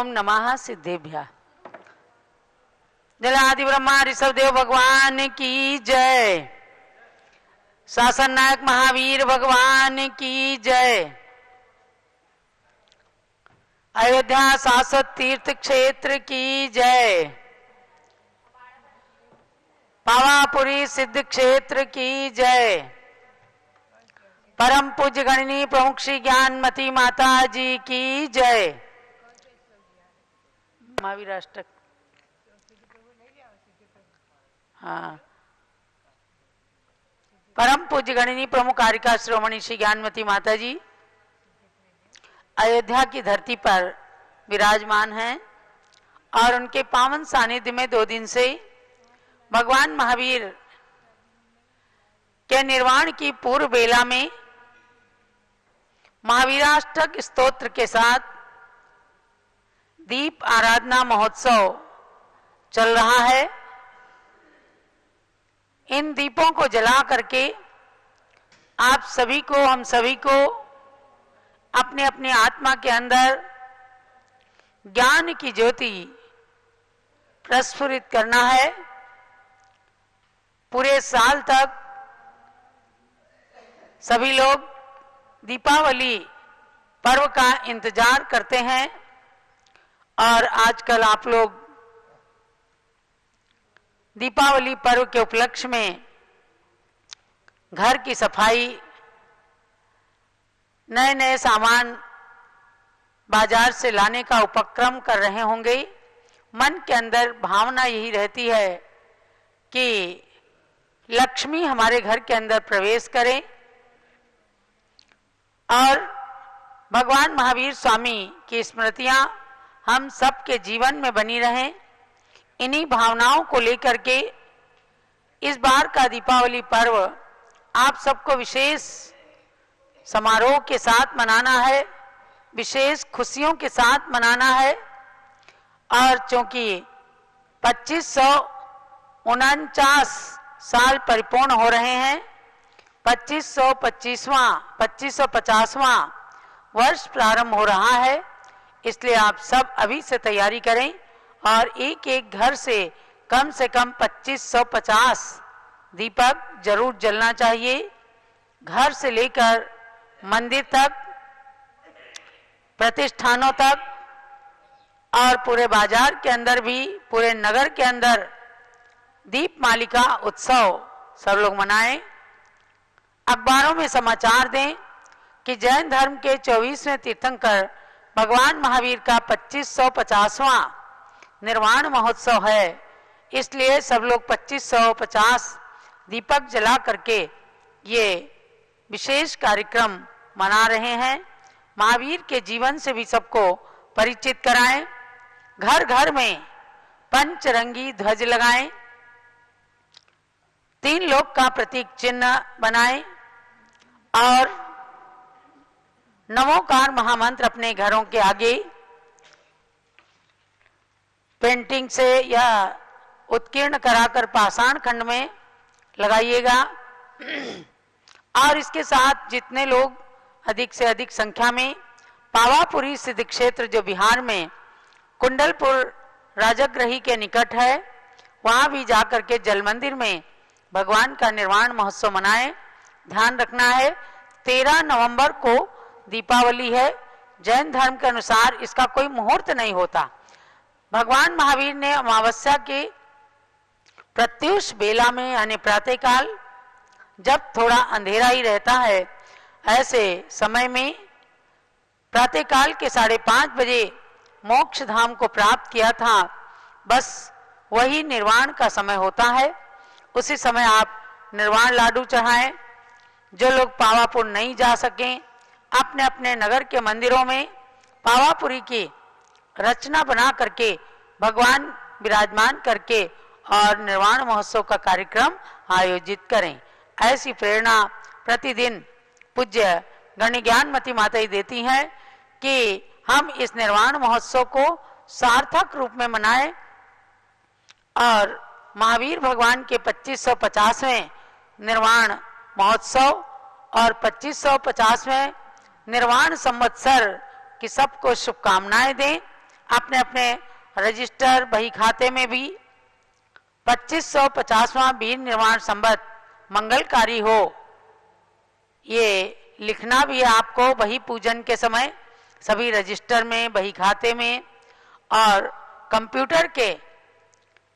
ओम नमः सिद्धेभ्यः। जलादि ब्रह्मा ऋषभ देव भगवान की जय। शासन नायक महावीर भगवान की जय। अयोध्या शाश्वत तीर्थ क्षेत्र की जय। पावापुरी सिद्ध क्षेत्र की जय। परम पूज्य गणनी प्रमुख श्री ज्ञानमती माता जी की जय। महावीर अष्टक। हाँ, परम पूज्य गणनी प्रमुख कारिका श्रोमणी श्री ज्ञानमती माता जी अयोध्या की धरती पर विराजमान हैं और उनके पावन सानिध्य में 2 दिन से भगवान महावीर के निर्वाण की पूर्व बेला में महावीराष्टक स्तोत्र के साथ दीप आराधना महोत्सव चल रहा है। इन दीपों को जला करके आप सभी को, हम सभी को अपने अपने आत्मा के अंदर ज्ञान की ज्योति प्रस्फुरित करना है। पूरे साल तक सभी लोग दीपावली पर्व का इंतजार करते हैं और आजकल आप लोग दीपावली पर्व के उपलक्ष्य में घर की सफाई, नए नए सामान बाजार से लाने का उपक्रम कर रहे होंगे। मन के अंदर भावना यही रहती है कि लक्ष्मी हमारे घर के अंदर प्रवेश करें और भगवान महावीर स्वामी की स्मृतियां हम सबके जीवन में बनी रहें। इन्हीं भावनाओं को लेकर के इस बार का दीपावली पर्व आप सबको विशेष समारोह के साथ मनाना है, विशेष खुशियों के साथ मनाना है। और चूंकि 2549 साल परिपूर्ण हो रहे हैं, 2550वां वर्ष प्रारंभ हो रहा है, इसलिए आप सब अभी से तैयारी करें और एक एक घर से कम 2550 दीपक जरूर जलना चाहिए। घर से लेकर मंदिर तक, प्रतिष्ठानों तक और पूरे बाजार के अंदर भी, पूरे नगर के अंदर दीप मालिका उत्सव सब लोग मनाएं। अखबारों में समाचार दें कि जैन धर्म के 24वें तीर्थंकर भगवान महावीर का 2550वां निर्वाण महोत्सव है, इसलिए सब लोग 2550 दीपक जला करके ये विशेष कार्यक्रम मना रहे हैं। महावीर के जीवन से भी सबको परिचित कराएं। घर घर में पंचरंगी ध्वज लगाएं, 3 लोक का प्रतीक चिन्ह बनाएं और नमोकार महामंत्र अपने घरों के आगे पेंटिंग से या उत्कीर्ण कराकर पाषाण खंड में लगाइएगा। और इसके साथ जितने लोग अधिक से अधिक संख्या में पावापुरी सिद्ध क्षेत्र जो बिहार में कुंडलपुर राजगृही के निकट है, वहां भी जाकर के जल मंदिर में भगवान का निर्वाण महोत्सव मनाएं। ध्यान रखना है 13 नवंबर को दीपावली है। जैन धर्म के अनुसार इसका कोई मुहूर्त नहीं होता। भगवान महावीर ने अमावस्या के प्रत्युष बेला में यानी प्रातःकाल, जब थोड़ा अंधेरा ही रहता है, ऐसे समय में प्रातःकाल के 5:30 बजे मोक्ष धाम को प्राप्त किया था। बस वही निर्वाण का समय होता है। उसी समय आप निर्वाण लाडू चढ़ाएं। जो लोग पावापुर नहीं जा सकें, अपने अपने नगर के मंदिरों में पावापुरी की रचना बना करके भगवान विराजमान करके और निर्वाण महोत्सव का कार्यक्रम आयोजित करें। ऐसी प्रेरणा प्रतिदिन पूज्य गण ज्ञानमती माता देती हैं कि हम इस निर्वाण महोत्सव को सार्थक रूप में मनाएं और महावीर भगवान के 2550वें निर्वाण महोत्सव और 2550वें निर्वाण संवत्सर की सबको शुभकामनाएं दें। अपने अपने रजिस्टर बही खाते में भी 2550वां वीर निर्वाण संवत मंगलकारी हो, ये लिखना भी है आपको बही पूजन के समय सभी रजिस्टर में, बही खाते में, और कंप्यूटर के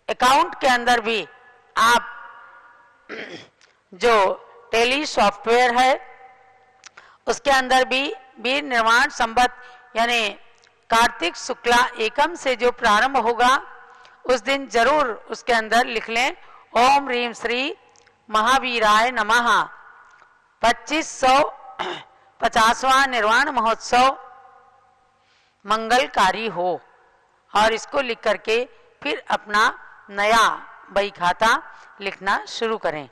अकाउंट के अंदर भी आप जो टेली सॉफ्टवेयर है उसके अंदर भी वीर निर्वाण संवत यानी कार्तिक शुक्ला एकम से जो प्रारंभ होगा उस दिन जरूर उसके अंदर लिख लें ओम ह्रीम श्री महावीराय नमः 2550वां निर्वाण महोत्सव मंगलकारी हो, और इसको लिख करके फिर अपना नया बही खाता लिखना शुरू करें।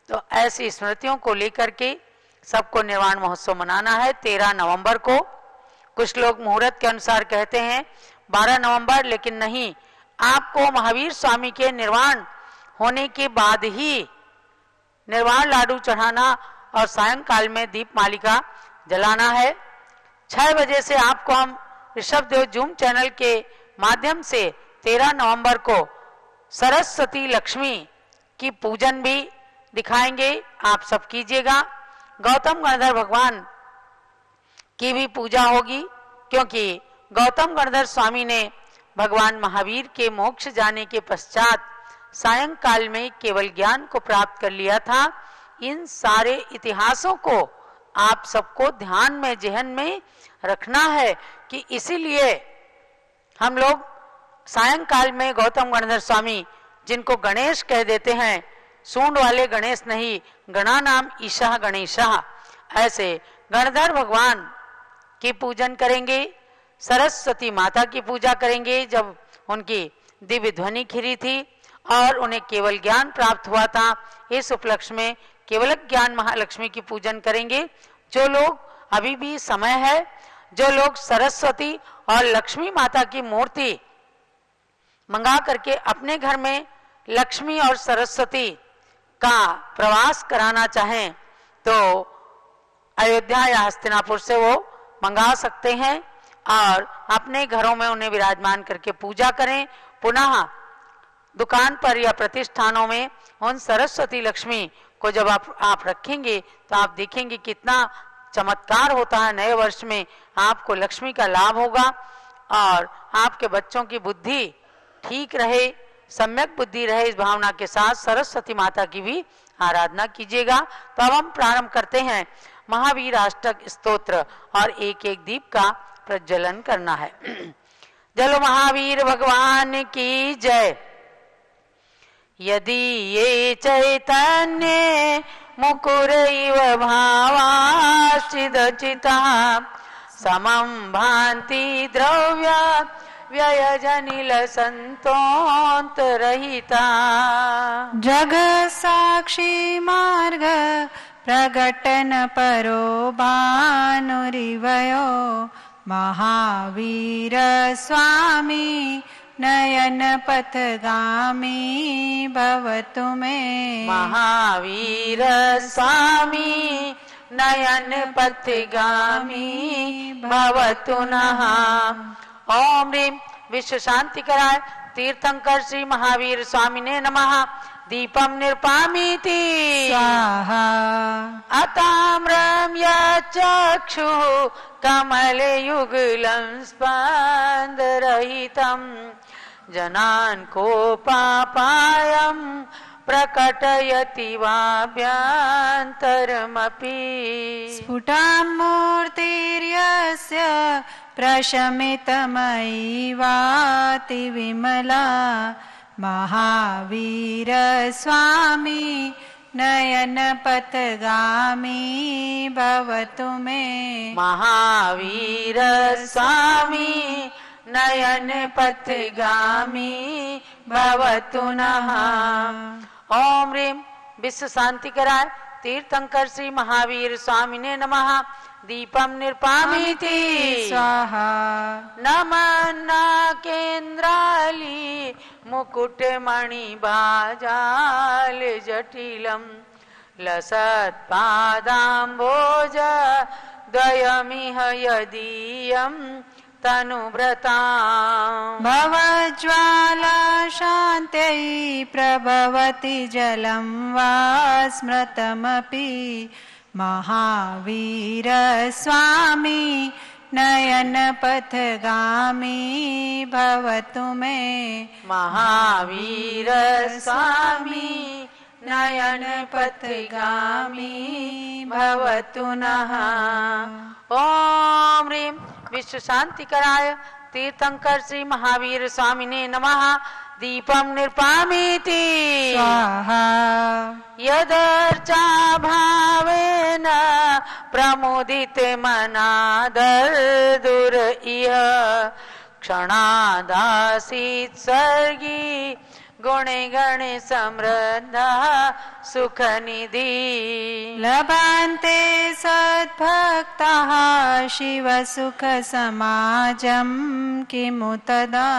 तो ऐसी स्मृतियों को लेकर के सबको निर्वाण महोत्सव मनाना है 13 नवंबर को। कुछ लोग मुहूर्त के अनुसार कहते हैं 12 नवंबर, लेकिन नहीं, आपको महावीर स्वामी के निर्वाण होने के बाद ही निर्वाण लाडू चढ़ाना और सायंकाल में दीप मालिका जलाना है। 6 बजे से आपको हम ऋषभ देव जूम चैनल के माध्यम से 13 नवंबर को सरस्वती लक्ष्मी की पूजन भी दिखाएंगे, आप सब कीजिएगा। गौतम गणधर भगवान की भी पूजा होगी, क्योंकि गौतम गणधर स्वामी ने भगवान महावीर के मोक्ष जाने के पश्चात सायंकाल में केवल ज्ञान को प्राप्त कर लिया था। इन सारे इतिहासों को आप सबको ध्यान में, जहन में रखना है कि इसीलिए हम लोग सायंकाल में गौतम गणधर स्वामी, जिनको गणेश कह देते हैं, सूंड वाले गणेश नहीं, गणा नाम ईशा गणेशा, ऐसे गणधर भगवान की पूजन करेंगे। सरस्वती माता की पूजा करेंगे जब उनकी दिव्य ध्वनि खिरी थी और उन्हें केवल ज्ञान प्राप्त हुआ था। इस उपलक्ष्य में केवल ज्ञान महालक्ष्मी की पूजन करेंगे। जो लोग अभी भी समय है, जो लोग सरस्वती और लक्ष्मी माता की मूर्ति मंगा करके अपने घर में लक्ष्मी और सरस्वती का प्रवास कराना चाहें तो अयोध्या या हस्तिनापुर से वो मंगा सकते हैं और अपने घरों में उन्हें विराजमान करके पूजा करें। पुनः दुकान पर या प्रतिष्ठानों में उन सरस्वती लक्ष्मी को जब आप रखेंगे तो आप देखेंगे कितना चमत्कार होता है। नए वर्ष में आपको लक्ष्मी का लाभ होगा और आपके बच्चों की बुद्धि ठीक रहे, सम्यक बुद्धि रहे, इस भावना के साथ सरस्वती माता की भी आराधना कीजिएगा। तो अब हम प्रारंभ करते हैं महावीर अष्टक स्तोत्र और एक एक दीप का प्रज्वलन करना है। जलो महावीर भगवान की जय। यदि ये चैतन्य मुकुर इव भावाश्चिदचिता समं भान्ति द्रव्य व्ययजनिल संतोन्तरहिता जग साक्षी मार्ग प्रगटन परो भानुरिवयो महावीर स्वामी नयन पथगामी भवतु मे। महावीर स्वामी नयन पथगामी भवतु नः। ओम ह्रीं विश्व शांति कराय तीर्थंकर श्री महावीर स्वामी ने नमः। दीपम निर्पामीति स्वाहा। अताम्रम यचक्षु कमलयुगलं स्पन्दरहितं जनान् कोपापायं प्रकटयति वाभ्यन्तरमपि। स्फुटां मूर्तिर्यस्य प्रशमितमयी वाति विमला महावीर स्वामी नयन पथगामी भवतु मे। महावीर स्वामी नयन पथगामी भवतु नः। ओम ह्रीं विश्व शांति कराय तीर्थंकर श्री महावीर स्वामी ने नमः। दीपम निर्पामीति स्वाहा। नमन्ना केन्द्राली मुकुटमणि बाजाल जटिलम लसत्पादाम्बोज द्वयमिह यदीयं तनुभृता भवज्वाला शान्त्यै प्रभवति जलं वा स्मृतमपि महावीर स्वामी नयनपथगामी भवतु मे महावीर स्वामी नयनपथगामी भवतु नः। ओम ह्रीं विश्व शांति कराय तीर्थंकर श्री महावीर स्वामिने नमः। दीपम निर्पामीति स्वाहा यदर्चा भावेन प्रमुदिते मनादर दूर इह क्षणादासीत् सर्गी गुणे गणे समृद्ध सुख निधि लभन्ते सद्भक्ताः शिव सुख समाजं किमु तदा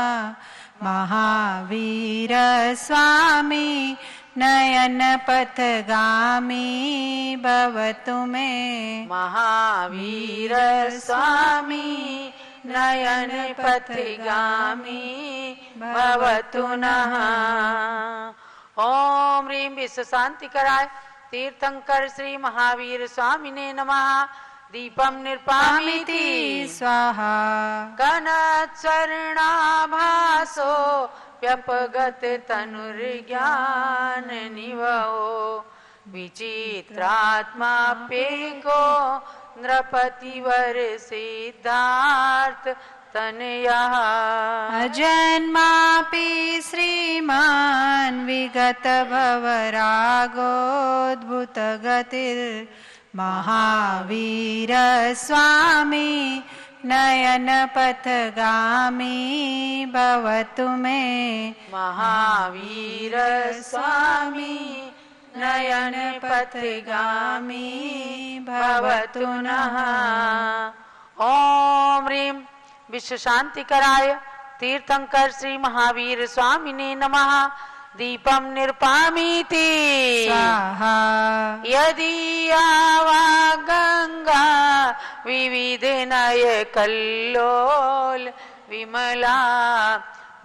महावीर स्वामी नयनपथगामी भवतु मे महावीर स्वामी नयनपथगामी भवतु नः। ओम ह्रीं विश्व शांति कराय तीर्थंकर श्री महावीर स्वामिने नमः। दीपम निर्पामीति स्वाहा कनत्स्वर्णाभासो व्यपगत तनुर्ज्ञान निवहो विचित्रात्माप्येको नृपतिवर सिद्धार्थ तनयः अजन्मापि श्रीमान् विगत भवरागोद्भुतगतिर् महावीर स्वामी नयनपथगामी भवतु मे महावीर स्वामी नयनपथगामी भवतु नः। ओम ह्रीं विश्व शांति कराय तीर्थंकर श्री महावीर स्वामिने नमः। दीपम निर्पामीति स्वाहा यदि आवा गंगा विविध नय कल्लोल विमला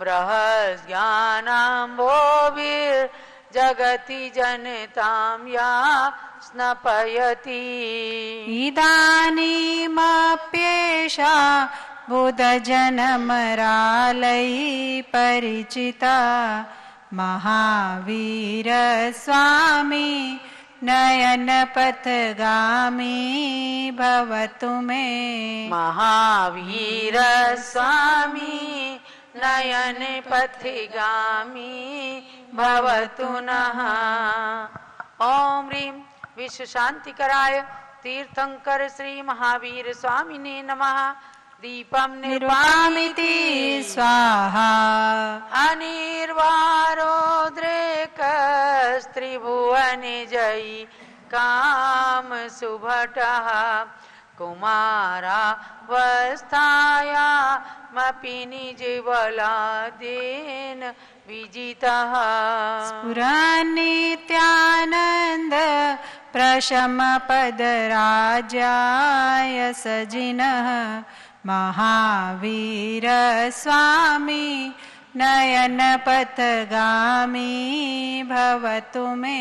बृहस् ज्ञानाम्भोभिर् जगति जनतां या स्नपयति इदानीमप्येषा बुधजनमरालै परिचिता महावीर स्वामी नयनपथगामी भवतु मे महावीर स्वामी नयनपथगामी भवतु नः। ओम ह्रीं विश्व शांति कराय तीर्थंकर श्री महावीर स्वामिने नमः। दीपम निर्वामिति स्वाहा अनिर्वारोद्रेक त्रिभुवने जयी काम सुभटः कुमारावस्थायामपि निजबलादेन विजितः स्फुरन्नित्यानन्द प्रशमपदराज्याय सजिनः महावीर स्वामी नयनपथगामी भवतु मे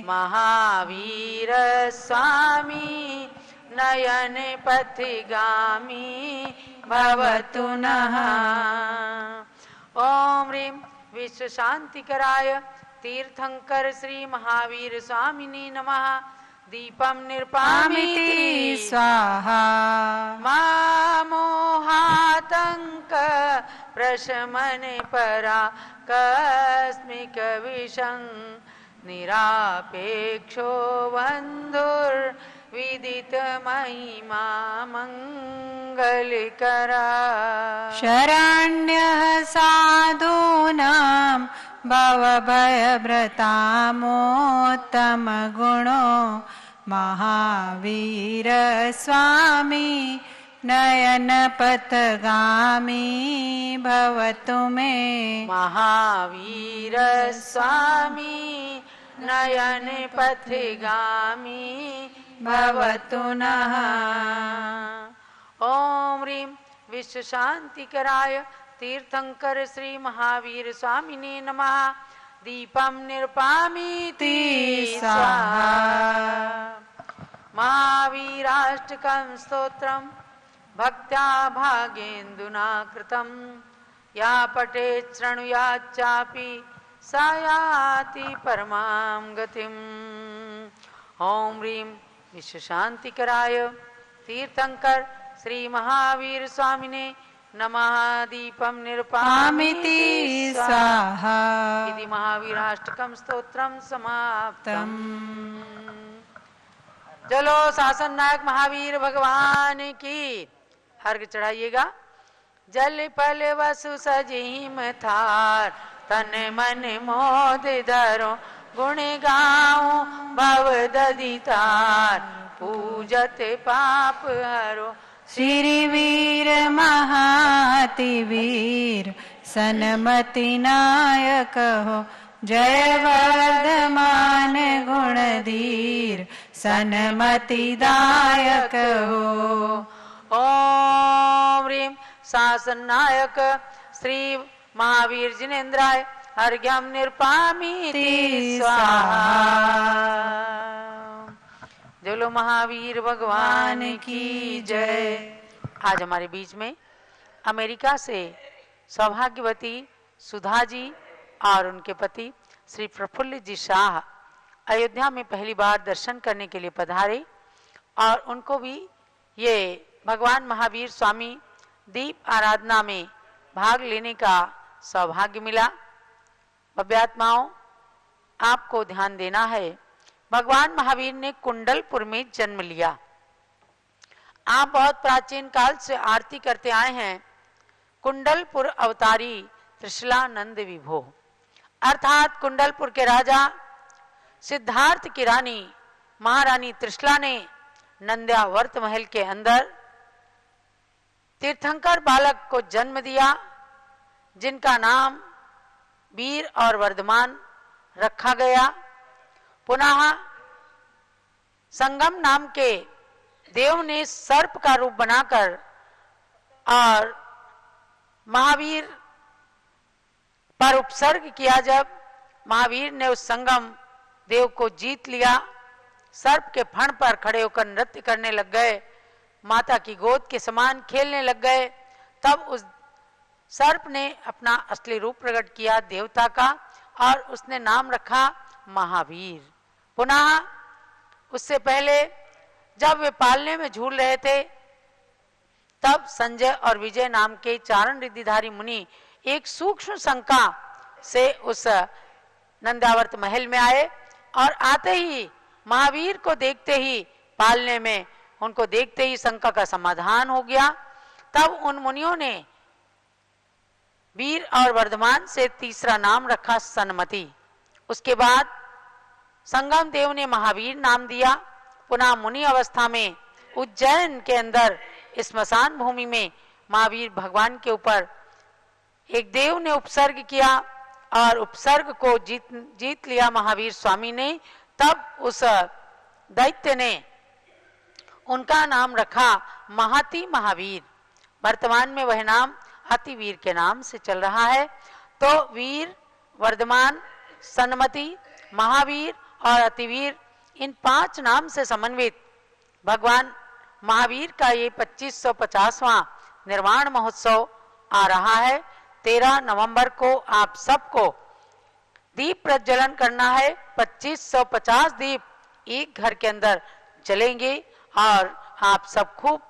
महावीर स्वामी नयनपथगामी भवतु नः। ओम ह्रीं विश्व शांति कराय तीर्थंकर श्री महावीर स्वामिने नमः। दीपम निर्पामीति स्वाहा मामोहातंक प्रशमन परा कस्मिक विषं निरापेक्षो बंधुर विदित महिमा मंगलकरा शरण्यः साधूनां भवभयभृतामोत्तमगुणो महावीर स्वामी नयनपथगामी भवतु मे महावीर स्वामी नयनपथगामी भवतु नः। ओम ह्रीं विश्व शांति कराय तीर्थंकर श्री महावीर स्वामिने नमः। दीपम निर्पामीति स्वाहा। महावीराष्टकं स्तोत्रम भक्त्या भागेन्दुना कृतं। या पठेत् शृणुयात् चापि सा याति परमां गतिम्। ओम ह्रीं विश्व शांतिकराय तीर्थंकर श्री महावीर स्वामिने नमः। दीपम निर्पामीति स्वाहा। इति महावीराष्टकं स्तोत्रम समाप्तम्। चलो शासन नायक महावीर भगवान की अर्घ चढ़ाइएगा। जल पल वसु सजीम थार तन मन मोद धरो। गुण गाऊं भव ददितार पूजत पाप हरो। श्री वीर महाति वीर सनमति नायक हो। जय वर्धमान गुणधीर सनमति दायक हो। ओम ह्रीं शासन नायक श्री महावीर जिनेन्द्राय अर्घ्यम निर्पामीति स्वाहा। बोलो महावीर भगवान की जय। आज हमारे बीच में अमेरिका से सौभाग्यवती सुधा जी और उनके पति श्री प्रफुल्ल जी शाह अयोध्या में पहली बार दर्शन करने के लिए पधारे और उनको भी ये भगवान महावीर स्वामी दीप आराधना में भाग लेने का सौभाग्य मिला। भव्यात्माओं, आपको ध्यान देना है, भगवान महावीर ने कुंडलपुर में जन्म लिया। आप बहुत प्राचीन काल से आरती करते आए हैं। कुंडलपुर अवतारी त्रिशलानंद विभो, अर्थात कुंडलपुर के राजा सिद्धार्थ की रानी महारानी त्रिशला ने नंद्यावर्त महल के अंदर तीर्थंकर बालक को जन्म दिया, जिनका नाम वीर और वर्धमान रखा गया। पुनः संगम नाम के देव ने सर्प का रूप बनाकर और महावीर पर उपसर्ग किया। जब महावीर ने उस संगम देव को जीत लिया, सर्प के फण पर खड़े होकर नृत्य करने लग गए, माता की गोद के समान खेलने लग गए। तब उस सर्प ने अपना असली रूप प्रकट किया देवता का और उसने नाम रखा महावीर। पुनः उससे पहले जब वे पालने में झूल रहे थे, तब संजय और विजय नाम के चारण रिद्धिधारी मुनि एक सूक्ष्म शंका से उस नंदावर्त महल में आए और आते ही महावीर को देखते ही, पालने में उनको देखते ही शंका का समाधान हो गया। तब उन मुनियों ने वीर और वर्धमान से तीसरा नाम रखा सनमति। उसके बाद संगम देव ने महावीर नाम दिया। पुनः मुनि अवस्था में उज्जैन के अंदर स्मशान भूमि में महावीर भगवान के ऊपर एक देव ने उपसर्ग किया और उपसर्ग को जीत लिया महावीर स्वामी ने। तब उस दैत्य ने उनका नाम रखा महाति महावीर। वर्तमान में वह नाम अतिवीर के नाम से चल रहा है। तो वीर, वर्धमान, सन्मति, महावीर और अतिवीर, इन 5 नाम से समन्वित भगवान महावीर का ये 2550वां निर्वाण महोत्सव आ रहा है। 13 नवंबर को आप सबको दीप प्रज्वलन करना है। 2550 दीप एक घर के अंदर जलेंगे और आप सब खूब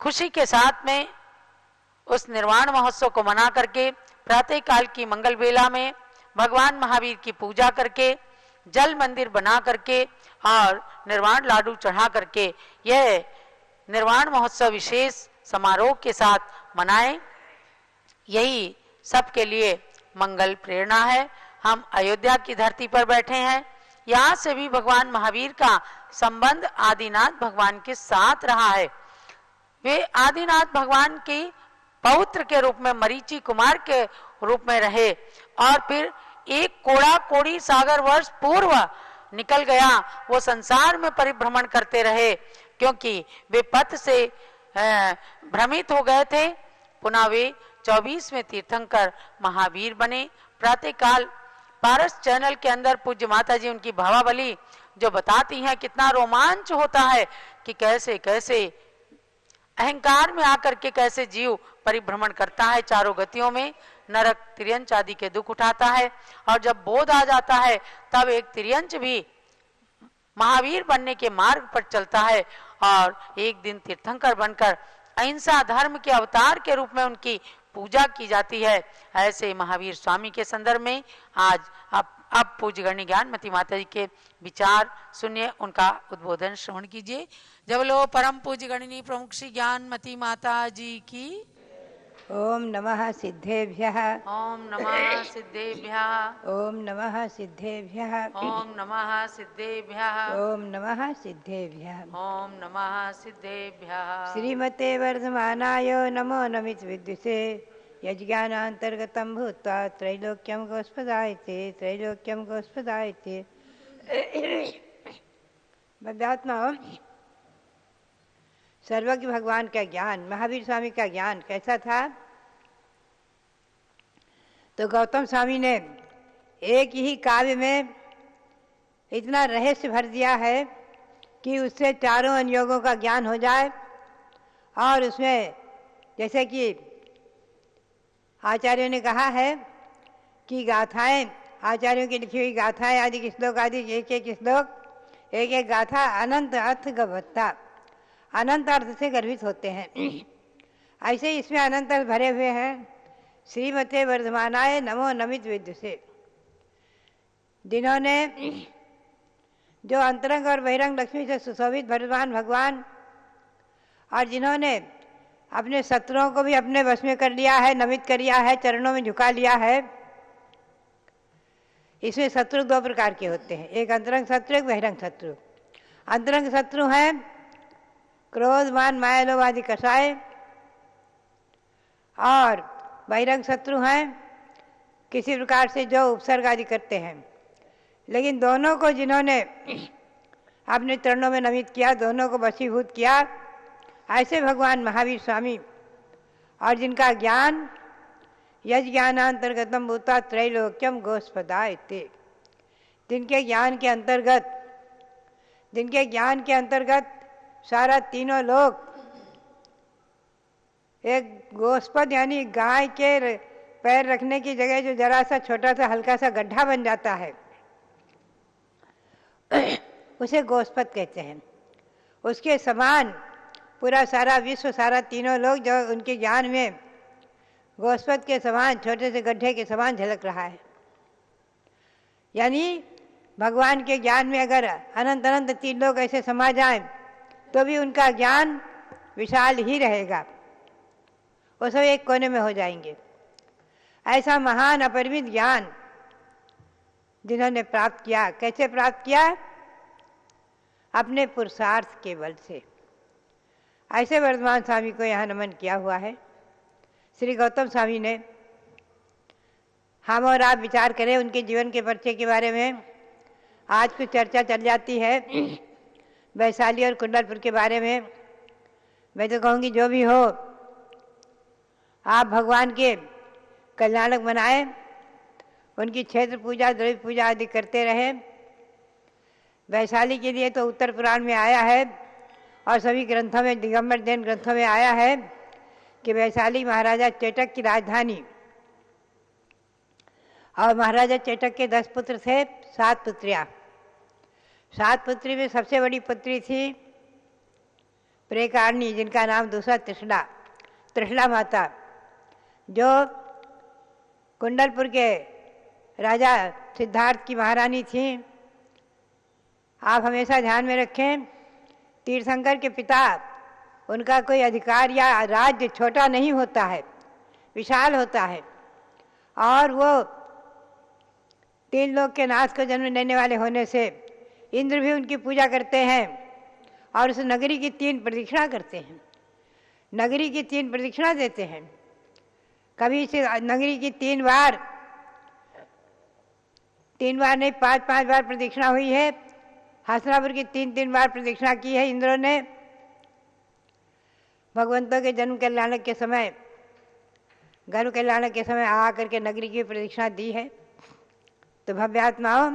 खुशी के साथ में उस निर्वाण महोत्सव को मना करके प्रातः काल की मंगल बेला में भगवान महावीर की पूजा करके, जल मंदिर बना करके और निर्वाण लाडू चढ़ा करके यह निर्वाण महोत्सव विशेष समारोह के साथ मनाएं। यही सबके लिए मंगल प्रेरणा है। हम अयोध्या की धरती पर बैठे हैं, यहाँ से भी भगवान महावीर का संबंध आदिनाथ भगवान के साथ रहा है। वे आदिनाथ भगवान की पौत्र के रूप में, मरीचि कुमार के रूप में रहे और फिर एक कोड़ा कोड़ी सागर वर्ष पूर्व निकल गया। वो संसार में परिभ्रमण करते रहे, क्योंकि वे पथ से भ्रमित हो गए थे। पुनः वे 24वें तीर्थंकर महावीर बने। प्रातःकाल पारस चैनल के अंदर पूज्य माता जी उनकी भावावली जो बताती हैं, कितना रोमांच होता है कि कैसे कैसे अहंकार में आकर के कैसे जीव परिभ्रमण करता है चारों गतियों में, नरक तिर्यंच आदि के दुख उठाता है, और जब बोध आ जाता है तब एक तिर्यंच भी महावीर बनने के मार्ग पर चलता है और एक दिन तीर्थंकर बनकर अहिंसा धर्म के अवतार के रूप में उनकी पूजा की जाती है। ऐसे महावीर स्वामी के संदर्भ में आज अब पूज्य गणी ज्ञानमती माता जी के विचार सुनिए, उनका उद्बोधन श्रवण कीजिए। जब लो परम पूज्य गणिनी प्रमुख श्री ज्ञानमती माता जी की। ओम नमः सिद्धेभ्यः। ओम नमः सिद्धेभ्यः। ओम नमः सिद्धेभ्यः। ओम नमः सिद्धेभ्यः। ओम नमः सिद्धेभ्यः। ओम नमः सिद्धेभ्यः। श्रीमते वर्धमानाय नमो नमित विद्युषे यज्ञानान्तर्गतं भूत्वा त्रैलोक्यं गोस्पदायते त्रैलोक्यं गोस्पदायते। बद्धात्मा सर्वज्ञ भगवान का ज्ञान, महावीर स्वामी का ज्ञान कैसा था? तो गौतम स्वामी ने एक ही काव्य में इतना रहस्य भर दिया है कि उससे चारों अनुयोगों का ज्ञान हो जाए। और उसमें जैसे कि आचार्यों ने कहा है कि गाथाएं, आचार्यों की लिखी हुई गाथाएं आदि के श्लोक आदि एक एक श्लोक एक एक गाथा अनंत अर्थ गभत्ता, अनंत अर्थ से गर्भित होते हैं। ऐसे ही इसमें अनंत अर्थ भरे हुए हैं। श्रीमते वर्धमानाय नमो नमित विद्युषे, जिन्होंने जो अंतरंग और बहिरंग लक्ष्मी से सुशोभित वर्धमान भगवान, और जिन्होंने अपने शत्रुओं को भी अपने वश में कर लिया है, नमित कर लिया है, चरणों में झुका लिया है। इसमें शत्रु दो प्रकार के होते हैं, एक अंतरंग शत्रु, एक बहिरंग शत्रु। अंतरंग शत्रु हैं क्रोध मान माया लोभ आदि कषाय, और बहिरंग शत्रु हैं किसी प्रकार से जो उपसर्ग आदि करते हैं। लेकिन दोनों को जिन्होंने अपने चरणों में नमित किया, दोनों को वशीभूत किया, ऐसे भगवान महावीर स्वामी, और जिनका ज्ञान यज ज्ञानांतर्गतम भूता त्रैलोक्यम गोस्पदायते, जिनके ज्ञान के अंतर्गत सारा तीनों लोग, एक गोस्पद यानी गाय के पैर रखने की जगह जो जरा सा छोटा सा हल्का सा गड्ढा बन जाता है उसे गोस्पद कहते हैं। उसके समान पूरा सारा विश्व, सारा तीनों लोग जो उनके ज्ञान में गोस्पद के समान, छोटे से गड्ढे के समान झलक रहा है। यानी भगवान के ज्ञान में अगर अनंत अनंत तीन लोग ऐसे समा जाएं तो भी उनका ज्ञान विशाल ही रहेगा, वो सब एक कोने में हो जाएंगे। ऐसा महान अपरिमित ज्ञान जिन्होंने प्राप्त किया, कैसे प्राप्त किया? अपने पुरुषार्थ के बल से। ऐसे वर्धमान स्वामी को यहाँ नमन किया हुआ है। श्री गौतम स्वामी ने, हम और आप विचार करें उनके जीवन के परिचय के बारे में। आज कुछ चर्चा चल जाती है वैशाली और कुंडलपुर के बारे में। मैं तो कहूँगी जो भी हो, आप भगवान के कल्याणक बनाए, उनकी क्षेत्र पूजा, द्रव्य पूजा आदि करते रहे। वैशाली के लिए तो उत्तर पुराण में आया है और सभी ग्रंथों में, दिगंबर जैन ग्रंथों में आया है कि वैशाली महाराजा चेटक की राजधानी, और महाराजा चेटक के 10 पुत्र थे, 7 पुत्रियाँ। 7 पुत्री में सबसे बड़ी पुत्री थी प्रेकारणी, जिनका नाम दूसरा त्रिशला माता, जो कुंडलपुर के राजा सिद्धार्थ की महारानी थी। आप हमेशा ध्यान में रखें, तीर्थंकर के पिता, उनका कोई अधिकार या राज्य छोटा नहीं होता है, विशाल होता है। और वो 3 लोक के नाश को जन्म देने वाले होने से इंद्र भी उनकी पूजा करते हैं और उस नगरी की 3 प्रदक्षिणा करते हैं, नगरी की 3 प्रदक्षिणा देते हैं। कभी इस नगरी की 3 बार नहीं 5-5 बार प्रदक्षिणा हुई है। हस्तिनापुर की 3-3 बार प्रदक्षिणा की है इंद्रों ने। भगवंतों के जन्म कल्याण के समय, गर्भ कल्याण के समय आ करके नगरी की प्रदक्षिणा दी है, तो भव्यात्माओं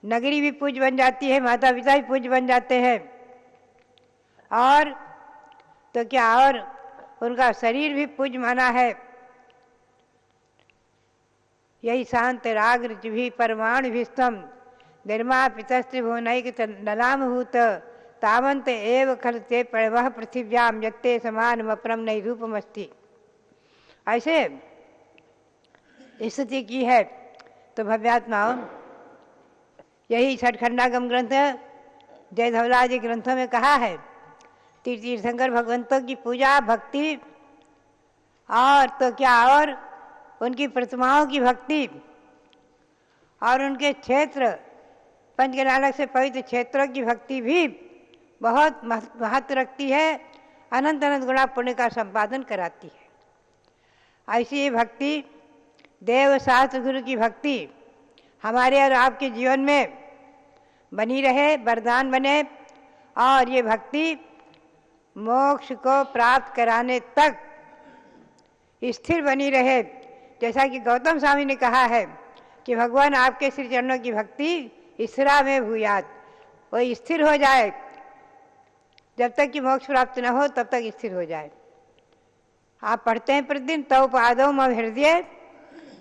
नगरी भी पूज्य बन जाती है, माता पिता भी पूज्य बन जाते हैं, और तो क्या और उनका शरीर भी पूज्य माना है। यही शांत राग रुचि परमाणु भीस्तम निर्मा पितस्त्री भुवनैक नलामभूत तावंत एव खलते वह पृथिव्याम यत्ते समान अपरम नहीं रूपमस्ति। ऐसे स्थिति की है। तो भव्यात्माओं यही छठखंडागम ग्रंथ जय धवलाजी ग्रंथों में कहा है, तीर्थंकर भगवंतों की पूजा भक्ति और तो क्या और उनकी प्रतिमाओं की भक्ति और उनके क्षेत्र पंचकनालक से पवित्र क्षेत्रों की भक्ति भी बहुत महत्व रखती है, अनंत अनंत गुणा पुण्य का संपादन कराती है। ऐसी ही भक्ति देव शास्त्र गुरु की भक्ति हमारे और आपके जीवन में बनी रहे, वरदान बने, और ये भक्ति मोक्ष को प्राप्त कराने तक स्थिर बनी रहे। जैसा कि गौतम स्वामी ने कहा है कि भगवान आपके श्री चरणों की भक्ति स्थिरा में भूयात, वो स्थिर हो जाए, जब तक कि मोक्ष प्राप्त न हो तब तक स्थिर हो जाए। आप पढ़ते हैं प्रतिदिन, तव पादौ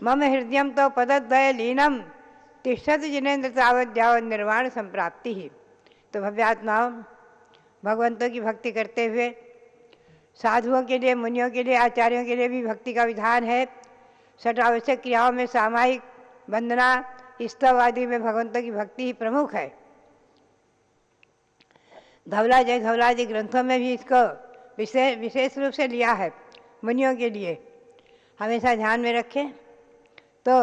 मम हृदयम तो पदद्वय लीनम तिष्ठत जिनेन्द्र तावत जावत निर्वाण संप्राप्ति ही। तो भव्यात्माओं भगवंतों की भक्ति करते हुए साधुओं के लिए, मुनियों के लिए, आचार्यों के लिए भी भक्ति का विधान है। षट आवश्यक क्रियाओं में सामायिक वंदना, स्तव आदि में भगवंतों की भक्ति ही प्रमुख है। धवला जय धवलाजी ग्रंथों में भी इसको विशेष रूप से लिया है मुनियों के लिए। हमेशा ध्यान में रखें। तो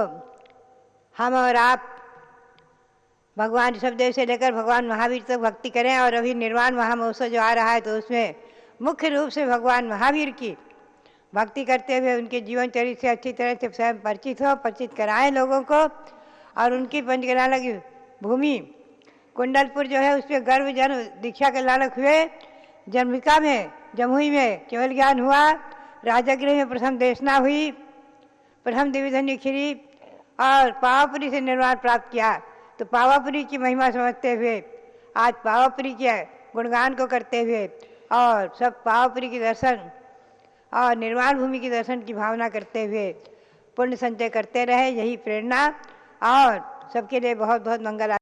हम और आप भगवान ऋषभदेव से लेकर भगवान महावीर तक भक्ति करें, और अभी निर्वाण महामहोत्सव जो आ रहा है तो उसमें मुख्य रूप से भगवान महावीर की भक्ति करते हुए उनके जीवन चरित्र से अच्छी तरह से स्वयं परिचित कराएं लोगों को। और उनकी पंचकनालक की भूमि कुंडलपुर जो है, उस पर गर्भ जन्म दीक्षा के लालक हुए। जन्मिका में, जमुई में केवल ज्ञान हुआ, राजगृह में प्रथम देशना हुई, प्रथम दिव्यधन्य खिरी, और पावापुरी से निर्वाण प्राप्त किया। तो पावापुरी की महिमा समझते हुए आज पावापुरी के गुणगान को करते हुए और सब पावापुरी के दर्शन और निर्वाण भूमि के दर्शन की भावना करते हुए पुण्य संचय करते रहे, यही प्रेरणा। और सबके लिए बहुत बहुत मंगल।